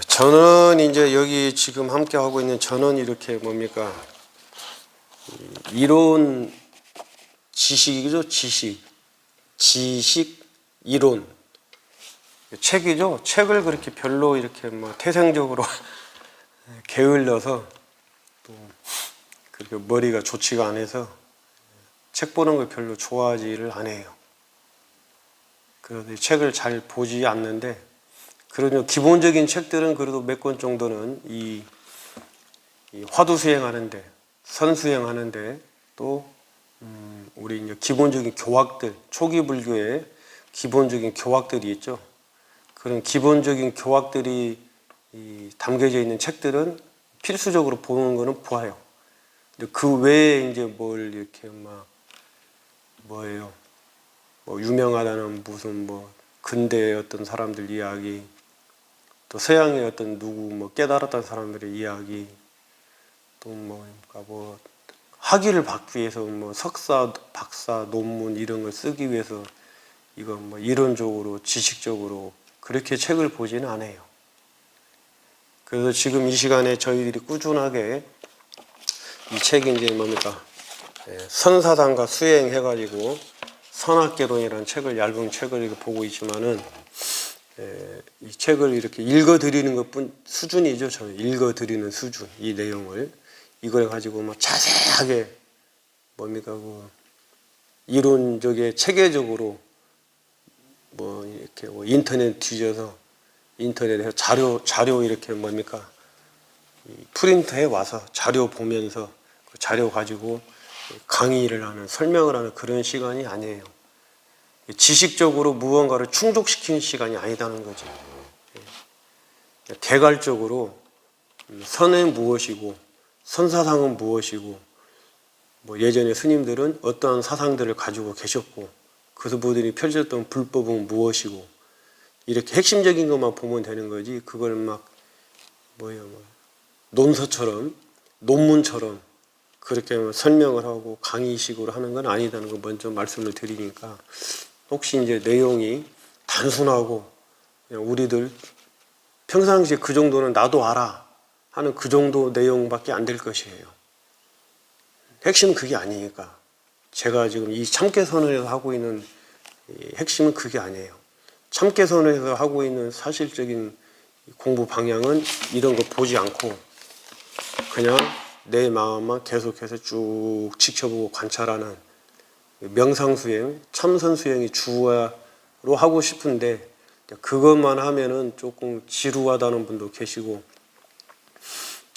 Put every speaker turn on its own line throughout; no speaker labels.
저는 이제 여기 지금 함께 하고 있는 저는 이렇게 뭡니까? 이론 지식이죠, 지식 이론 책이죠. 책을 그렇게 별로 이렇게 뭐 태생적으로 게을러서 또 그렇게 머리가 좋지가 않아서 책 보는 걸 별로 좋아하지를 않아요. 그래서 책을 잘 보지 않는데, 그런 기본적인 책들은 그래도 몇 권 정도는 이 화두 수행하는데, 선 수행하는데, 또 우리 이제 기본적인 교학들, 초기 불교의 기본적인 교학들이 있죠. 그런 기본적인 교학들이 담겨져 있는 책들은 필수적으로 보는 거는 보아요. 근데 그 외에 이제 뭘 이렇게 막 뭐예요? 뭐 유명하다는 무슨 뭐 근대의 어떤 사람들 이야기, 또 서양의 어떤 누구 뭐 깨달았던 사람들의 이야기, 또 뭐 학위를 받기 위해서 뭐 석사, 박사 논문 이런 걸 쓰기 위해서 이거 뭐 이론적으로 지식적으로 그렇게 책을 보지는 않아요. 그래서 지금 이 시간에 저희들이 꾸준하게 이 책이 이제 뭡니까? 선사상과 수행해가지고 선악개론이라는 책을, 얇은 책을 이렇게 보고 있지만은 이 책을 이렇게 읽어드리는 것뿐 수준이죠. 저는 읽어드리는 수준, 이 내용을 이걸 가지고 뭐 자세하게 뭡니까 그 이론적에 체계적으로 뭐 이렇게 뭐 인터넷 뒤져서 인터넷에서 자료 이렇게 뭡니까 프린트해 와서 자료 보면서 그 자료 가지고 강의를 하는, 설명을 하는 그런 시간이 아니에요. 지식적으로 무언가를 충족시키는 시간이 아니다는 거죠. 개괄적으로 선은 무엇이고 선사상은 무엇이고, 뭐 예전에 스님들은 어떠한 사상들을 가지고 계셨고 그분들이 펼쳤던 불법은 무엇이고, 이렇게 핵심적인 것만 보면 되는 거지, 그걸 막 논서처럼 논문처럼 그렇게 설명을 하고 강의식으로 하는 건 아니다는 거 먼저 말씀을 드리니까, 혹시 이제 내용이 단순하고 그냥 우리들 평상시에 그 정도는 나도 알아 하는 그 정도 내용밖에 안 될 것이에요. 핵심은 그게 아니니까. 제가 지금 이 참깨선언에서 하고 있는 핵심은 그게 아니에요. 참깨선언에서 하고 있는 사실적인 공부 방향은 이런 거 보지 않고 그냥 내 마음만 계속해서 쭉 지켜보고 관찰하는 명상수행, 참선수행이 주로 하고 싶은데, 그것만 하면은 조금 지루하다는 분도 계시고,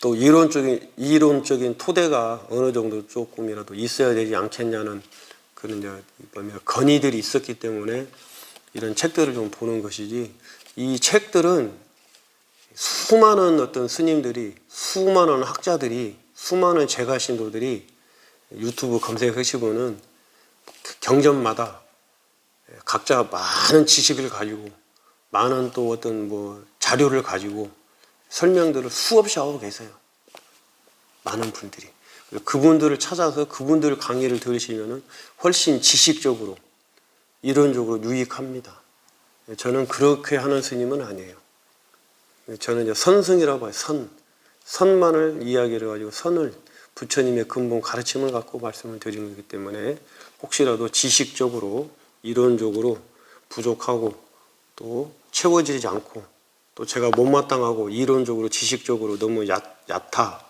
또 이론적인 토대가 어느 정도 조금이라도 있어야 되지 않겠냐는 그런 이제 건의들이 있었기 때문에 이런 책들을 좀 보는 것이지, 이 책들은 수많은 어떤 스님들이, 수많은 학자들이, 수많은 재가신도들이 유튜브 검색하시고는 경전마다 각자 많은 지식을 가지고 많은 또 어떤 뭐 자료를 가지고 설명들을 수없이 하고 계세요. 많은 분들이. 그분들을 찾아서 그분들 강의를 들으시면 훨씬 지식적으로, 이론적으로 유익합니다. 저는 그렇게 하는 스님은 아니에요. 저는 이제 선승이라고 해요. 선만을 이야기를 가지고 선을, 부처님의 근본 가르침을 갖고 말씀을 드리는 거기 때문에 혹시라도 지식적으로, 이론적으로 부족하고 또 채워지지 않고, 또 제가 못마땅하고 이론적으로 지식적으로 너무 얕아,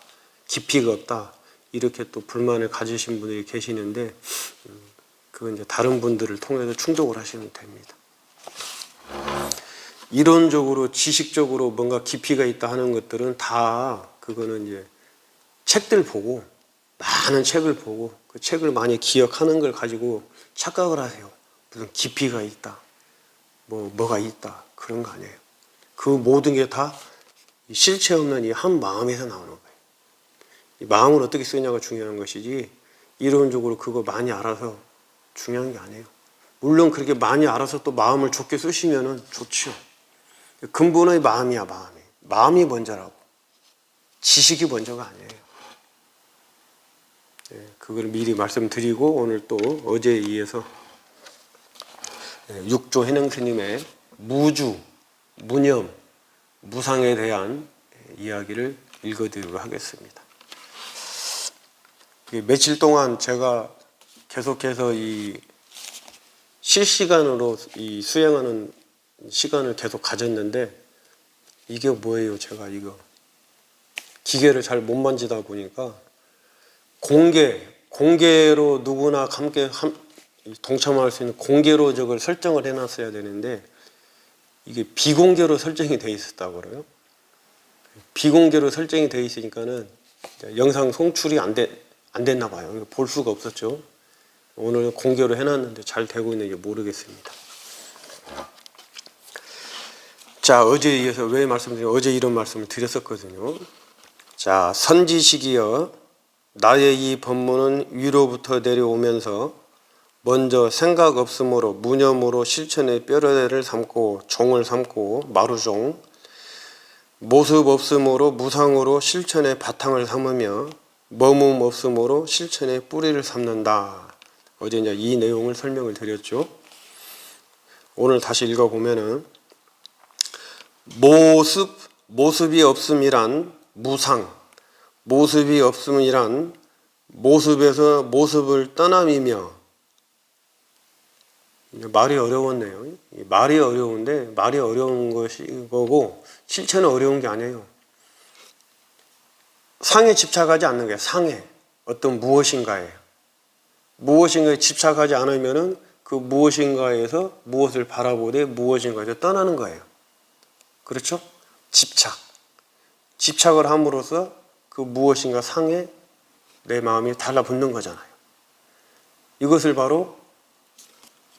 깊이가 없다, 이렇게 또 불만을 가지신 분들이 계시는데, 그건 이제 다른 분들을 통해서 충족을 하시면 됩니다. 이론적으로 지식적으로 뭔가 깊이가 있다 하는 것들은 다 그거는 이제 책들 보고, 많은 책을 보고 그 책을 많이 기억하는 걸 가지고 착각을 하세요. 무슨 깊이가 있다, 뭐가 있다, 그런 거 아니에요. 그 모든 게 다 실체 없는 이 한 마음에서 나오는 거예요. 이 마음을 어떻게 쓰냐가 중요한 것이지, 이론적으로 그거 많이 알아서 중요한 게 아니에요. 물론 그렇게 많이 알아서 또 마음을 좋게 쓰시면은 좋죠. 근본의 마음이야, 마음이 먼저라고. 지식이 먼저가 아니에요. 그걸 미리 말씀드리고, 오늘 또 어제에 이어서 육조 해능 스님의 무주, 무념, 무상에 대한 이야기를 읽어드리도록 하겠습니다. 며칠 동안 제가 계속해서 이 실시간으로 이 수행하는 시간을 계속 가졌는데, 이게 뭐예요? 제가 이거 기계를 잘 못 만지다 보니까 공개로 누구나 함께 동참할 수 있는 공개로 저걸 설정을 해놨어야 되는데, 이게 비공개로 설정이 돼 있었다고 그래요. 비공개로 설정이 돼 있으니까는 영상 송출이 안 됐나 봐요. 볼 수가 없었죠. 오늘 공개로 해놨는데 잘 되고 있는지 모르겠습니다. 자, 어제에 이어서 왜 말씀드리면, 어제 이런 말씀을 드렸었거든요. 자, 선지식이여, 나의 이 법문은 위로부터 내려오면서 먼저 생각 없음으로 무념으로 실천의 뼈대를 삼고 종을 삼고 마루종, 모습 없음으로 무상으로 실천의 바탕을 삼으며 머문 없음으로 실천의 뿌리를 삼는다. 어제 이제 이 내용을 설명을 드렸죠. 오늘 다시 읽어보면은, 모습이 없음이란 무상, 모습이 없음이란 모습에서 모습을 떠남이며, 말이 어려웠네요. 말이 어려운데, 말이 어려운 것이 거고 실천은 어려운 게 아니에요. 상에 집착하지 않는 거예요. 상에 어떤 무엇인가에 집착하지 않으면은 그 무엇인가에서 무엇을 바라보되 무엇인가에서 떠나는 거예요. 그렇죠? 집착을 함으로써 그 무엇인가 상에 내 마음이 달라붙는 거잖아요. 이것을 바로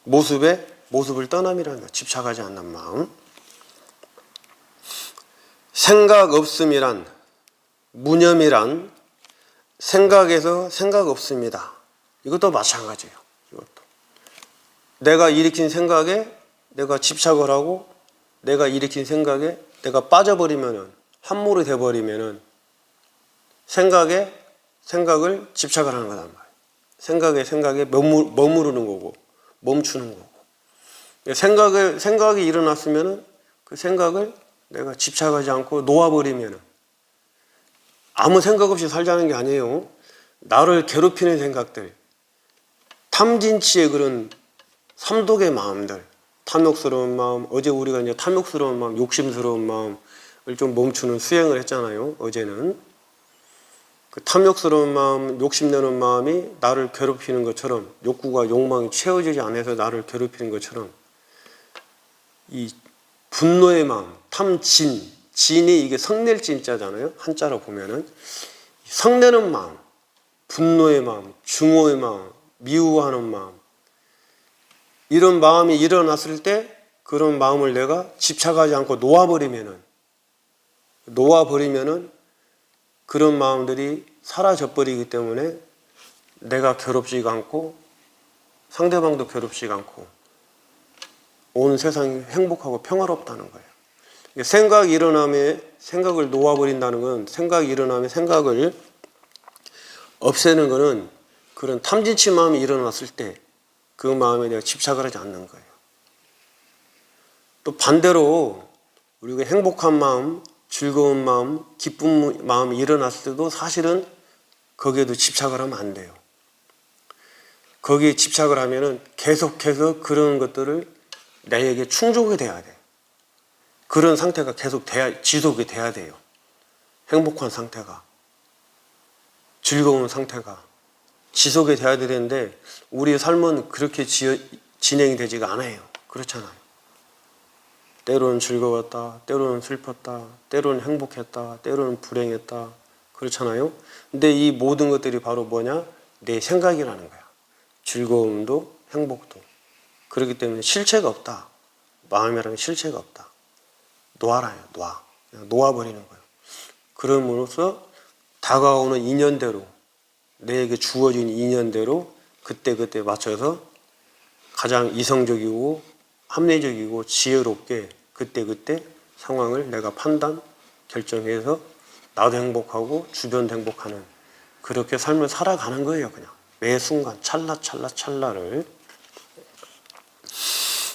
모습을 떠남이라는 거예요. 집착하지 않는 마음. 생각 없음이란, 무념이란 생각에서 생각 없습니다. 이것도 마찬가지예요. 이것도 내가 일으킨 생각에 내가 집착을 하고, 내가 일으킨 생각에 내가 빠져버리면은, 함몰이 돼버리면은 생각을 집착을 하는 거단 말이에요. 생각에 머무르는 거고 멈추는 거고. 생각이 일어났으면은 그 생각을 내가 집착하지 않고 놓아버리면은, 아무 생각 없이 살자는 게 아니에요. 나를 괴롭히는 생각들, 탐진치의 그런 삼독의 마음들, 탐욕스러운 마음, 어제 우리가 이제 탐욕스러운 마음, 욕심스러운 마음을 좀 멈추는 수행을 했잖아요. 어제는 그 탐욕스러운 마음, 욕심내는 마음이 나를 괴롭히는 것처럼, 욕구가 욕망이 채워지지 않아서 나를 괴롭히는 것처럼, 이 분노의 마음, 진이 이게 성낼 진자잖아요. 한자로 보면은 성내는 마음, 분노의 마음, 증오의 마음, 미워하는 마음, 이런 마음이 일어났을 때 그런 마음을 내가 집착하지 않고 놓아버리면은 그런 마음들이 사라져 버리기 때문에 내가 괴롭지가 않고 상대방도 괴롭지가 않고 온 세상이 행복하고 평화롭다는 거예요. 생각이 일어나면 생각을 놓아버린다는 건, 생각이 일어나면 생각을 없애는 것은 그런 탐진치 마음이 일어났을 때 그 마음에 내가 집착을 하지 않는 거예요. 또 반대로 우리가 행복한 마음, 즐거운 마음, 기쁜 마음이 일어났을 때도 사실은 거기에도 집착을 하면 안 돼요. 거기에 집착을 하면은 계속해서 그런 것들을 나에게 충족이 돼야 돼. 그런 상태가 계속 지속이 돼야 돼요. 행복한 상태가, 즐거운 상태가 지속이 돼야 되는데 우리의 삶은 그렇게 진행이 되지가 않아요. 그렇잖아요. 때로는 즐거웠다, 때로는 슬펐다, 때로는 행복했다, 때로는 불행했다. 그렇잖아요. 근데 이 모든 것들이 바로 뭐냐? 내 생각이라는 거야. 즐거움도 행복도. 그렇기 때문에 실체가 없다. 마음이라는 실체가 없다. 놓아라요. 그냥 놓아버리는 거예요. 그럼으로써 다가오는 인연대로, 내게 주어진 인연대로 그때그때 맞춰서 가장 이성적이고 합리적이고 지혜롭게 그때그때 상황을 내가 판단, 결정해서 나도 행복하고 주변도 행복하는 그렇게 삶을 살아가는 거예요. 그냥 매 순간 찰나를.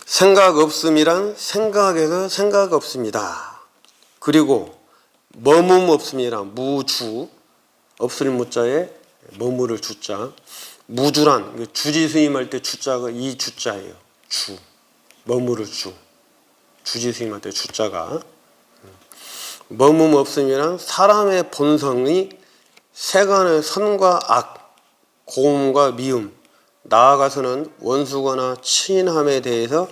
생각 없음이란 생각에서 생각 없습니다. 그리고 머문 없음이라 무주, 없을 무자에 머무를 주자. 무주란 주지스님할 때 주자가 이 주자예요. 주, 머무를 주. 주지스님할 때 주자가 머문 없음이란 사람의 본성이 세간의 선과 악, 고음과 미움, 나아가서는 원수거나 친함에 대해서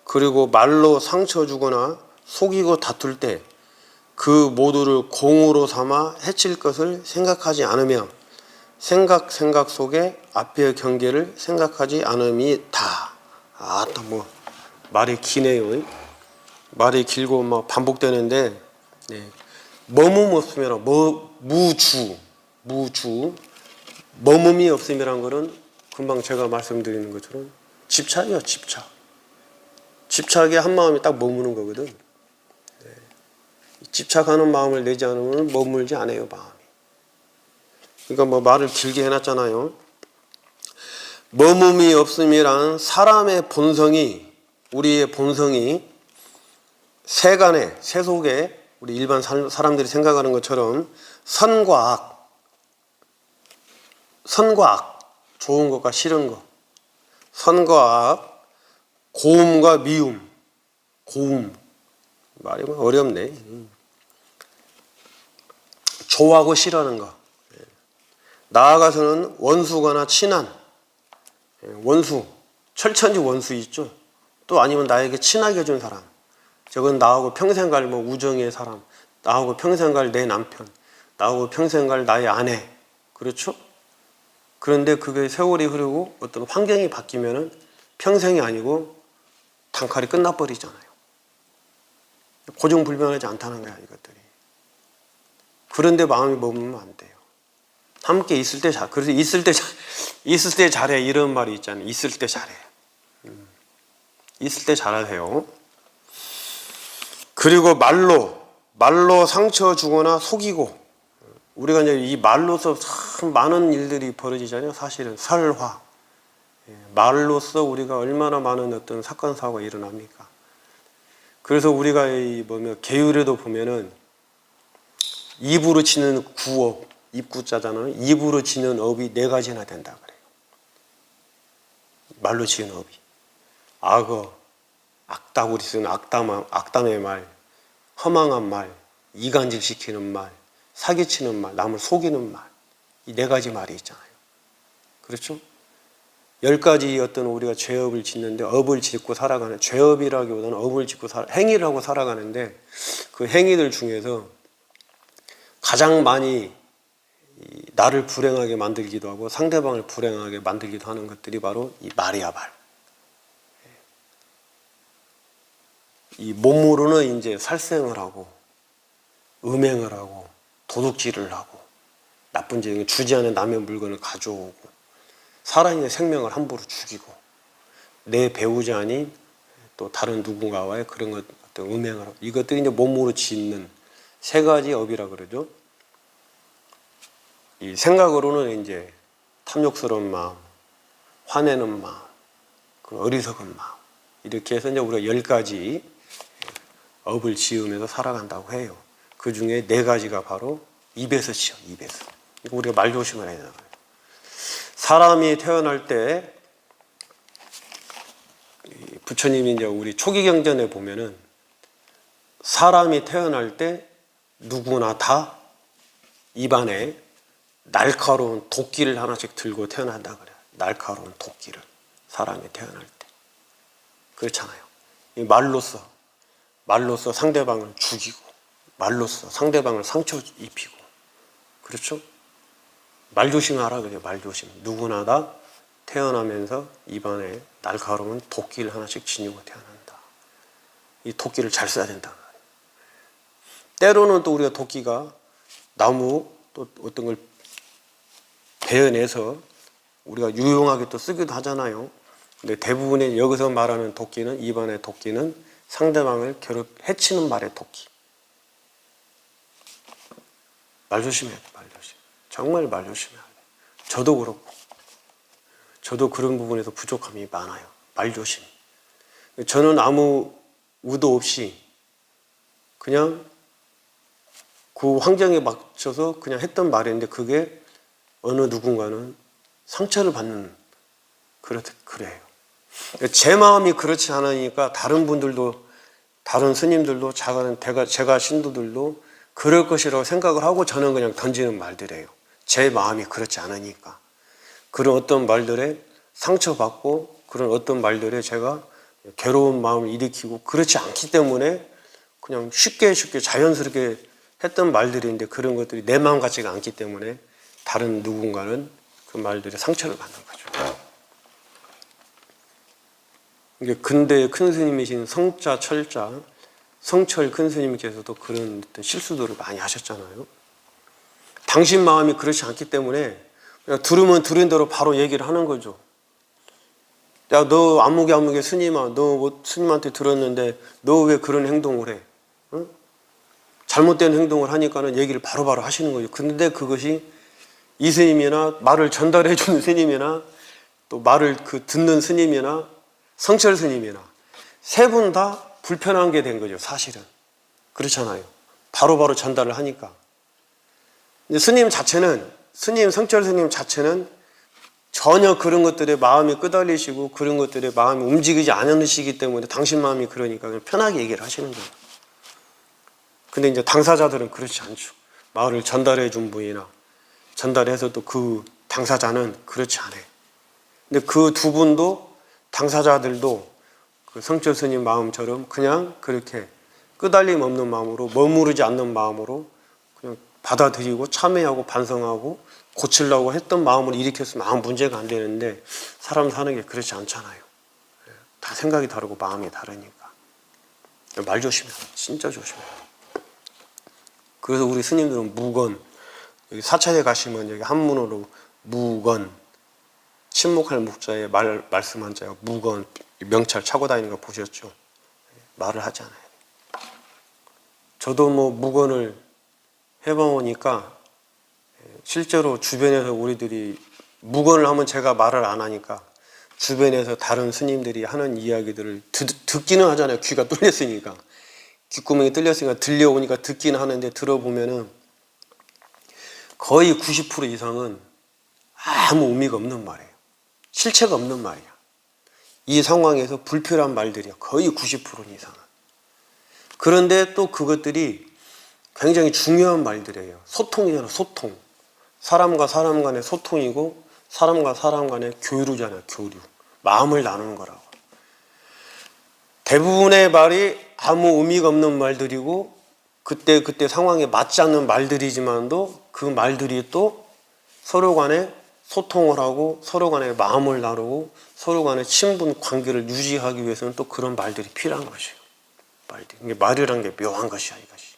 그리고 말로 상처 주거나 속이고 다툴 때 그 모두를 공으로 삼아 해칠 것을 생각하지 않으며 생각 속에 앞의 경계를 생각하지 않음이 다. 또 뭐 말이 기네요. 말이 길고 막 반복되는데 머문 없음이란 무주 머문이 없음이란 거는 금방 제가 말씀드리는 것처럼 집착이요. 집착에 한 마음이 딱 머무는 거거든. 집착하는 마음을 내지 않으면 머물지 않아요, 마음이. 그러니까 뭐 말을 길게 해놨잖아요. 머문이 없음이란 사람의 본성이, 우리의 본성이 세간에, 세속에 우리 일반 사람들이 생각하는 것처럼 선과 악, 좋은 것과 싫은 것, 선과 악, 고음과 미움, 말이 어렵네. 좋아하고 싫어하는 것, 나아가서는 원수거나 친한, 원수, 철천지 원수 있죠. 또 아니면 나에게 친하게 해준 사람, 저건 나하고 평생 갈 뭐 우정의 사람, 나하고 평생 갈 내 남편, 나하고 평생 갈 나의 아내, 그렇죠? 그런데 그게 세월이 흐르고 어떤 환경이 바뀌면은 평생이 아니고 단칼이 끝나버리잖아요. 고정불변하지 않다는 거야, 이것들이. 그런데 마음이 머무르면 안 돼요. 함께 있을 때 그래서 있을 때 잘해, 이런 말이 있잖아요. 있을 때 잘해. 있을 때 잘하세요. 그리고 말로 상처 주거나 속이고, 우리가 이제 이 말로서 참 많은 일들이 벌어지잖아요. 사실은 설화. 말로써 우리가 얼마나 많은 어떤 사건 사고가 일어납니까? 그래서 우리가 계율에도 보면은 입으로 치는 구업, 입구자잖아요. 입으로 치는 업이 4가지나 된다 그래요. 말로 치는 업이. 악어, 악다구리 쓰는 악담의 말, 허망한 말, 이간질시키는 말, 사기치는 말, 남을 속이는 말. 이 4가지 말이 있잖아요. 그렇죠? 10가지 어떤 우리가 죄업을 짓는데 업을 짓고 살아가는, 죄업이라기보다는 업을 짓고 행위를 하고 살아가는데 그 행위들 중에서 가장 많이 나를 불행하게 만들기도 하고 상대방을 불행하게 만들기도 하는 것들이 바로 이 말이야, 말. 이 몸으로는 이제 살생을 하고 음행을 하고 도둑질을 하고 나쁜 짓, 주지 않은 남의 물건을 가져오고 살아있는 생명을 함부로 죽이고 내 배우자 아닌 또 다른 누군가와의 그런 것, 어떤 음행을 하고, 이것들이 이제 몸으로 짓는 3가지 업이라 그러죠. 이 생각으로는 이제 탐욕스러운 마음, 화내는 마음, 어리석은 마음, 이렇게 해서 이제 우리가 10가지 업을 지으면서 살아간다고 해요. 그 중에 4가지가 바로 입에서 지어, 입에서. 이거 우리가 말 조심을 해야 돼요. 사람이 태어날 때 부처님이 이제 우리 초기 경전에 보면은 사람이 태어날 때 누구나 다 입안에 날카로운 도끼를 하나씩 들고 태어난다 그래요. 날카로운 도끼를, 사람이 태어날 때. 그렇잖아요. 이 말로써 상대방을 죽이고, 말로써 상대방을 상처 입히고, 그렇죠? 말 조심하라 그래요. 말 조심. 누구나 다 태어나면서 입안에 날카로운 도끼를 하나씩 지니고 태어난다. 이 도끼를 잘 써야 된다. 때로는 또 우리가 도끼가 나무 또 어떤 걸 베어내서 우리가 유용하게 또 쓰기도 하잖아요. 근데 대부분의 여기서 말하는 도끼는, 입안의 도끼는 상대방을 해치는 말의 도끼. 말 조심해야 돼, 말 조심. 정말 말 조심해야 돼. 저도 그렇고, 저도 그런 부분에서 부족함이 많아요. 말 조심. 저는 아무 의도 없이 그냥 그 환경에 맞춰서 그냥 했던 말인데 그게 어느 누군가는 상처를 받는 그래요. 제 마음이 그렇지 않으니까 다른 분들도, 다른 스님들도, 제가 신도들도 그럴 것이라고 생각을 하고 저는 그냥 던지는 말들이에요. 제 마음이 그렇지 않으니까. 그런 어떤 말들에 상처받고 그런 어떤 말들에 제가 괴로운 마음을 일으키고 그렇지 않기 때문에 그냥 쉽게 자연스럽게 했던 말들인데 그런 것들이 내 마음 같지가 않기 때문에 다른 누군가는 그 말들에 상처를 받는 거죠. 이게 근대의 큰 스님이신 성자, 철자, 성철 큰 스님께서도 그런 어떤 실수들을 많이 하셨잖아요. 당신 마음이 그렇지 않기 때문에 그냥 들으면 들은 대로 바로 얘기를 하는 거죠. 야, 너 아무개 스님아, 너 뭐 스님한테 들었는데 너 왜 그런 행동을 해? 응? 잘못된 행동을 하니까는 얘기를 바로바로 하시는 거죠. 근데 그것이 이 스님이나 말을 전달해 주는 스님이나 또 말을 듣는 스님이나 성철 스님이나 세 분 다 불편한 게 된 거죠. 사실은 그렇잖아요. 바로바로 전달을 하니까. 근데 성철 스님 자체는 전혀 그런 것들에 마음이 끄달리시고 그런 것들에 마음이 움직이지 않으시기 때문에 당신 마음이 그러니까 그냥 편하게 얘기를 하시는 거예요. 근데 이제 당사자들은 그렇지 않죠. 말을 전달해 준 분이나 전달해서 또 그 당사자는 그렇지 않아요. 근데 그 두 분도 당사자들도 그 성철 스님 마음처럼 그냥 그렇게 끄달림 없는 마음으로 머무르지 않는 마음으로 그냥 받아들이고 참회하고 반성하고 고치려고 했던 마음을 일으켰으면 아무 문제가 안 되는데 사람 사는 게 그렇지 않잖아요. 다 생각이 다르고 마음이 다르니까. 말 조심해요. 진짜 조심해요. 그래서 우리 스님들은 무건, 여기 사찰에 가시면 여기 한문으로 무건, 침묵할 묵자에 말씀한 자요. 무건, 명찰 차고 다니는 거 보셨죠? 말을 하지 않아요. 저도 뭐 무건을 해보니까 실제로 주변에서 우리들이 무건을 하면 제가 말을 안 하니까 주변에서 다른 스님들이 하는 이야기들을 듣기는 하잖아요. 귀가 뚫렸으니까. 귓구멍이 뚫렸으니까 들려오니까 듣기는 하는데 들어보면은 거의 90% 이상은 아무 의미가 없는 말이에요. 실체가 없는 말이야. 이 상황에서 불필요한 말들이야. 거의 90% 이상은. 그런데 또 그것들이 굉장히 중요한 말들이에요. 소통이잖아, 소통. 사람과 사람 간의 소통이고 사람과 사람 간의 교류잖아요, 교류. 마음을 나누는 거라고. 대부분의 말이 아무 의미가 없는 말들이고 그때 상황에 맞지 않는 말들이지만도 그 말들이 또 서로 간에 소통을 하고 서로 간에 마음을 나누고 서로 간에 친분 관계를 유지하기 위해서는 또 그런 말들이 필요한 것이에요. 이게 말이라는 게 묘한 것이야, 이것이.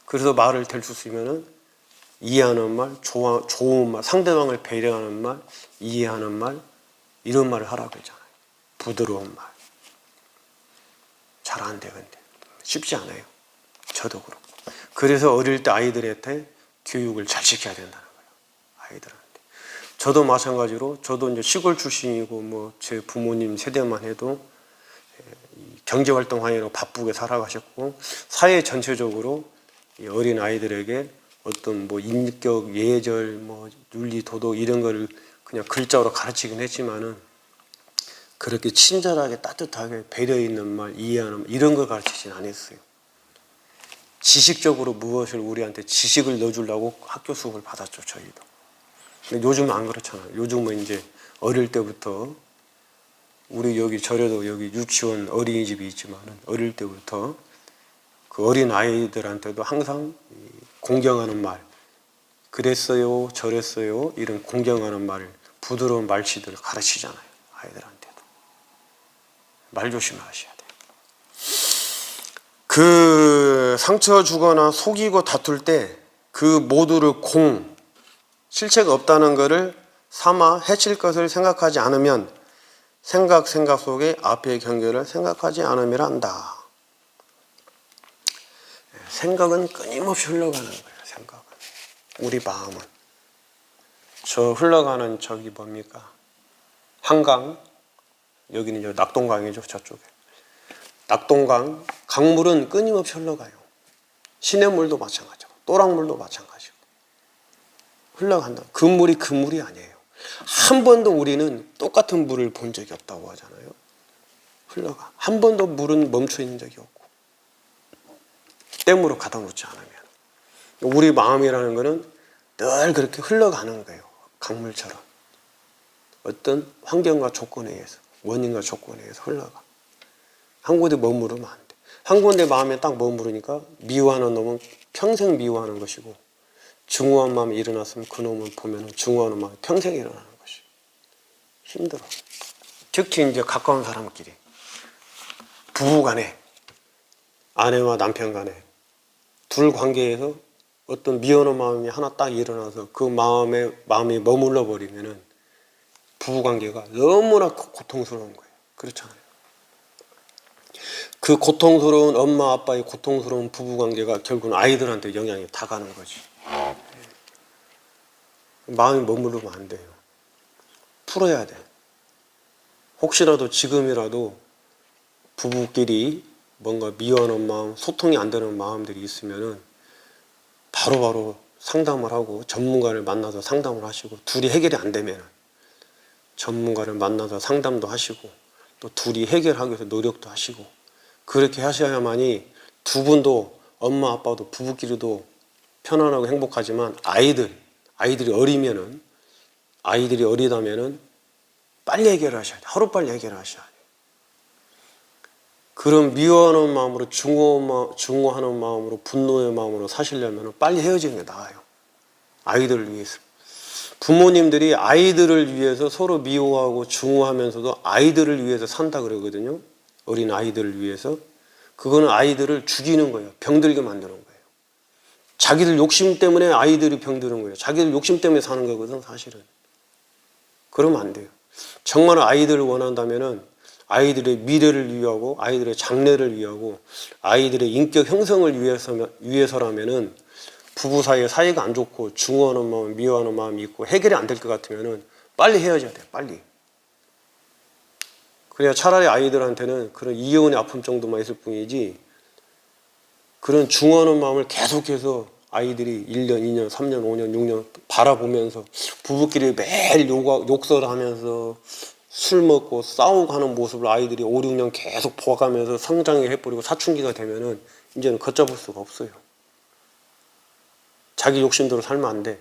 그래서 말을 될 수 있으면은 이해하는 말, 좋은 말, 상대방을 배려하는 말, 이해하는 말, 이런 말을 하라고 했잖아요. 부드러운 말. 잘 안 돼, 근데. 쉽지 않아요. 저도 그렇고. 그래서 어릴 때 아이들한테 교육을 잘 시켜야 된다는 거예요. 아이들한테. 저도 마찬가지로, 저도 이제 시골 출신이고, 뭐, 제 부모님 세대만 해도 경제활동 하느라고 바쁘게 살아가셨고, 사회 전체적으로 어린 아이들에게 어떤 뭐 인격, 예절, 뭐 윤리, 도덕 이런 거를 그냥 글자로 가르치긴 했지만은 그렇게 친절하게 따뜻하게 배려 있는 말, 이해하는 말 이런 걸 가르치진 않았어요. 지식적으로 무엇을 우리한테 지식을 넣어주려고 학교 수업을 받았죠, 저희도. 근데 요즘은 안 그렇잖아요. 요즘은 이제 어릴 때부터 우리 여기 절에도 여기 유치원 어린이집이 있지만은 어릴 때부터 그 어린 아이들한테도 항상 공경하는 말, 그랬어요, 저랬어요, 이런 공경하는 말을, 부드러운 말씨들을 가르치잖아요, 아이들한테도. 말 조심하셔야 돼요. 그 상처 주거나 속이고 다툴 때 그 모두를 실체가 없다는 것을 삼아 해칠 것을 생각하지 않으면 생각 속에 앞의 경계를 생각하지 않음이라 한다. 생각은 끊임없이 흘러가는 거예요. 생각은. 우리 마음은. 저 흘러가는 저기 뭡니까? 한강. 여기는 이제 낙동강이죠. 저쪽에. 낙동강. 강물은 끊임없이 흘러가요. 시냇물도 마찬가지고. 또랑물도 마찬가지고 흘러간다. 그 물이 아니에요. 한 번도 우리는 똑같은 물을 본 적이 없다고 하잖아요. 흘러가. 한 번도 물은 멈춰 있는 적이 없고 댐으로 가다 놓지 않으면. 우리 마음이라는 것은 늘 그렇게 흘러가는 거예요. 강물처럼. 어떤 환경과 조건에 의해서, 원인과 조건에 의해서 흘러가. 한 곳에 머무르면 안 돼. 한 군데 마음에 딱 머무르니까 미워하는 놈은 평생 미워하는 것이고, 증오한 마음이 일어났으면 그 놈을 보면 증오하는 마음이 평생 일어나는 것이 힘들어. 특히 이제 가까운 사람끼리, 부부 간에, 아내와 남편 간에 둘 관계에서 어떤 미워하는 마음이 하나 딱 일어나서 그 마음이 머물러 버리면은 부부 관계가 너무나 고통스러운 거예요. 그렇잖아요. 그 고통스러운 엄마 아빠의 고통스러운 부부 관계가 결국은 아이들한테 영향이 다 가는 거지. 마음이 머무르면 안 돼요. 풀어야 돼. 혹시라도 지금이라도 부부끼리 뭔가 미워하는 마음, 소통이 안 되는 마음들이 있으면은 바로바로 상담을 하고 전문가를 만나서 상담을 하시고, 둘이 해결이 안 되면 전문가를 만나서 상담도 하시고 또 둘이 해결하기 위해서 노력도 하시고, 그렇게 하셔야만이 두 분도, 엄마 아빠도 부부끼리도 편안하고 행복하지만 아이들이 어리다면은 빨리 해결하셔야 돼요. 하루빨리 해결하셔야 돼요. 그런 미워하는 마음으로, 증오하는 마음으로, 분노의 마음으로 사시려면 빨리 헤어지는 게 나아요. 아이들을 위해서. 부모님들이 아이들을 위해서 서로 미워하고 증오하면서도 아이들을 위해서 산다 그러거든요. 어린 아이들을 위해서. 그거는 아이들을 죽이는 거예요. 병들게 만드는 거예요. 자기들 욕심 때문에 아이들이 병드는 거예요. 자기들 욕심 때문에 사는 거거든, 사실은. 그러면 안 돼요. 정말 아이들을 원한다면은 아이들의 미래를 위하고, 아이들의 장래를 위하고, 아이들의 인격 형성을 위해서라면은 부부 사이에 사이가 안 좋고 증오하는 마음, 미워하는 마음이 있고 해결이 안 될 것 같으면은 빨리 헤어져야 돼요. 빨리. 그래야 차라리 아이들한테는 그런 이혼의 아픔 정도만 있을 뿐이지, 그런 증오하는 마음을 계속해서 아이들이 1년, 2년, 3년, 5년, 6년 바라보면서 부부끼리 매일 욕설하면서 술 먹고 싸우고 하는 모습을 아이들이 5, 6년 계속 봐가면서 성장을 해버리고 사춘기가 되면은 이제는 걷잡을 수가 없어요. 자기 욕심대로 살면 안 돼.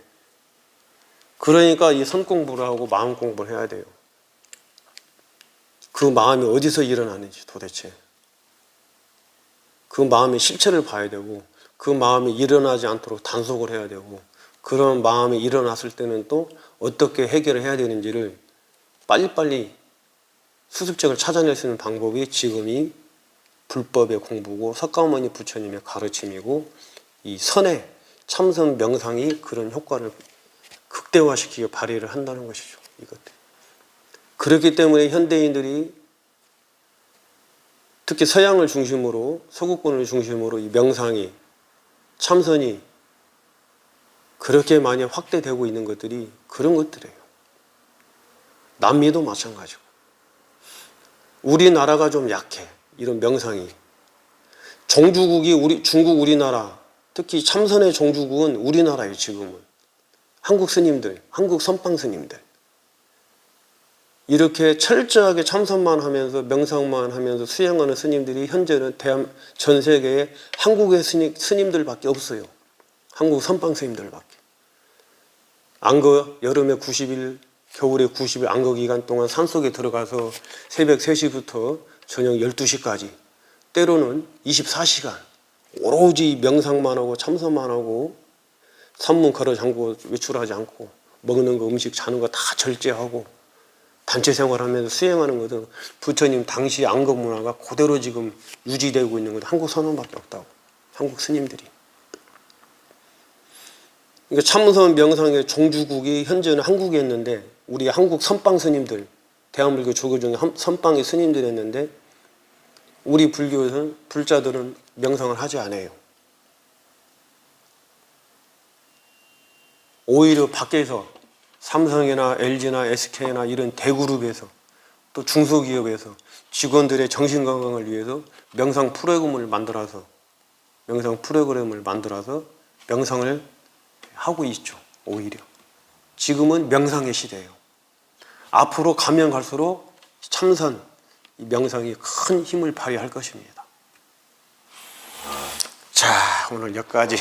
그러니까 이 선 공부를 하고 마음 공부를 해야 돼요. 그 마음이 어디서 일어나는지 도대체. 그 마음의 실체를 봐야 되고, 그 마음이 일어나지 않도록 단속을 해야 되고, 그런 마음이 일어났을 때는 또 어떻게 해결을 해야 되는지를 빨리빨리 수습책을 찾아낼 수 있는 방법이 지금이 불법의 공부고 석가모니 부처님의 가르침이고, 이 선의 참선 명상이 그런 효과를 극대화시키고 발휘를 한다는 것이죠. 이것들. 그렇기 때문에 현대인들이 특히 서양을 중심으로, 서구권을 중심으로 이 명상이, 참선이 그렇게 많이 확대되고 있는 것들이 그런 것들이에요. 남미도 마찬가지고. 우리나라가 좀 약해. 이런 명상이. 종주국이 중국, 우리나라, 특히 참선의 종주국은 우리나라예요. 지금은. 한국 스님들, 한국 선방 스님들. 이렇게 철저하게 참선만 하면서 명상만 하면서 수행하는 스님들이 현재는 전 세계에 한국의 스님들밖에 없어요. 한국 선방 스님들밖에. 안거 여름에 90일, 겨울에 90일 안거 기간 동안 산속에 들어가서 새벽 3시부터 저녁 12시까지, 때로는 24시간 오로지 명상만 하고 참선만 하고, 산문 걸어 잠고 외출하지 않고, 먹는 거, 음식, 자는 거 다 절제하고 단체 생활하면서 수행하는 것은 부처님 당시 안거 문화가 그대로 지금 유지되고 있는 건 한국 선원밖에 없다고. 한국 스님들이. 그러니까 참선 명상의 종주국이 현재는 한국에 있는데, 우리 한국 선방 스님들, 대한불교 조교 중에 선방의 스님들이 있는데, 우리 불교에서는, 불자들은 명상을 하지 않아요. 오히려 밖에서 삼성이나 LG나 SK나 이런 대그룹에서, 또 중소기업에서 직원들의 정신건강을 위해서 명상 프로그램을 만들어서 명상을 하고 있죠. 오히려 지금은 명상의 시대예요. 앞으로 가면 갈수록 참선, 이 명상이 큰 힘을 발휘할 것입니다. 자, 오늘 여기까지.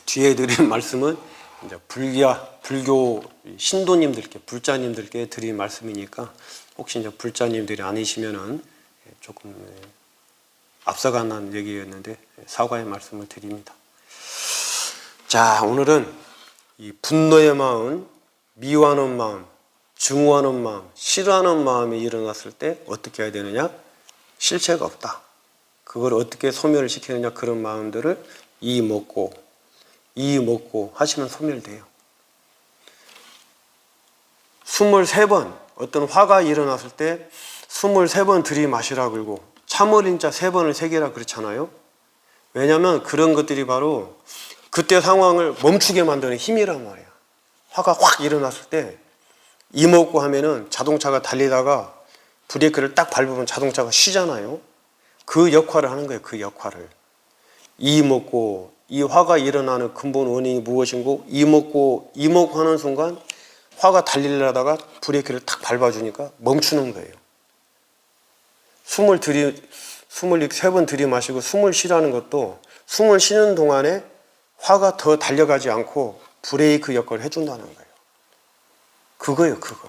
뒤에 드린 말씀은 이제 불교 신도님들께, 불자님들께 드린 말씀이니까 혹시 이제 불자님들이 아니시면은 조금 앞서가는 얘기였는데 사과의 말씀을 드립니다. 자, 오늘은 이 분노의 마음, 미워하는 마음, 증오하는 마음, 싫어하는 마음이 일어났을 때 어떻게 해야 되느냐? 실체가 없다. 그걸 어떻게 소멸을 시키느냐? 그런 마음들을 이 먹고 하시면 소멸돼요. 23번 어떤 화가 일어났을 때 23번 들이마시라 그러고 참어린자 3번을 새기라 그렇잖아요. 왜냐하면 그런 것들이 바로 그때 상황을 멈추게 만드는 힘이란 말이야. 화가 확 일어났을 때 이먹고 하면은 자동차가 달리다가 브레이크를 딱 밟으면 자동차가 쉬잖아요. 그 역할을 하는 거예요. 그 역할을. 이먹고, 이 화가 일어나는 근본 원인이 무엇인고, 이먹고 하는 순간 화가 달리려다가 브레이크를 탁 밟아주니까 멈추는 거예요. 숨을 3번 들이마시고 숨을 쉬라는 것도 숨을 쉬는 동안에 화가 더 달려가지 않고 브레이크 역할을 해준다는 거예요. 그거예요, 그거.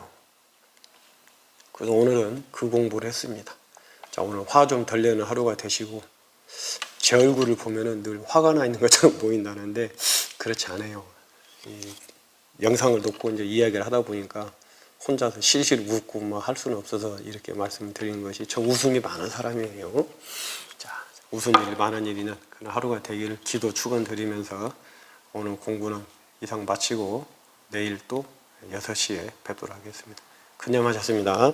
그래서 오늘은 그 공부를 했습니다. 자, 오늘 화 좀 덜 내는 하루가 되시고, 제 얼굴을 보면은 늘 화가 나 있는 것처럼 보인다는데 그렇지 않아요. 이 영상을 놓고 이제 이야기를 하다 보니까 혼자서 실실 웃고 뭐 할 수는 없어서 이렇게 말씀드리는 것이, 저 웃음이 많은 사람이에요. 자, 웃음 일 많은 일이는 그런 하루가 되기를 기도 축원드리면서 오늘 공부는 이상 마치고 내일 또 6시에 뵙도록 하겠습니다. 큰념하셨습니다.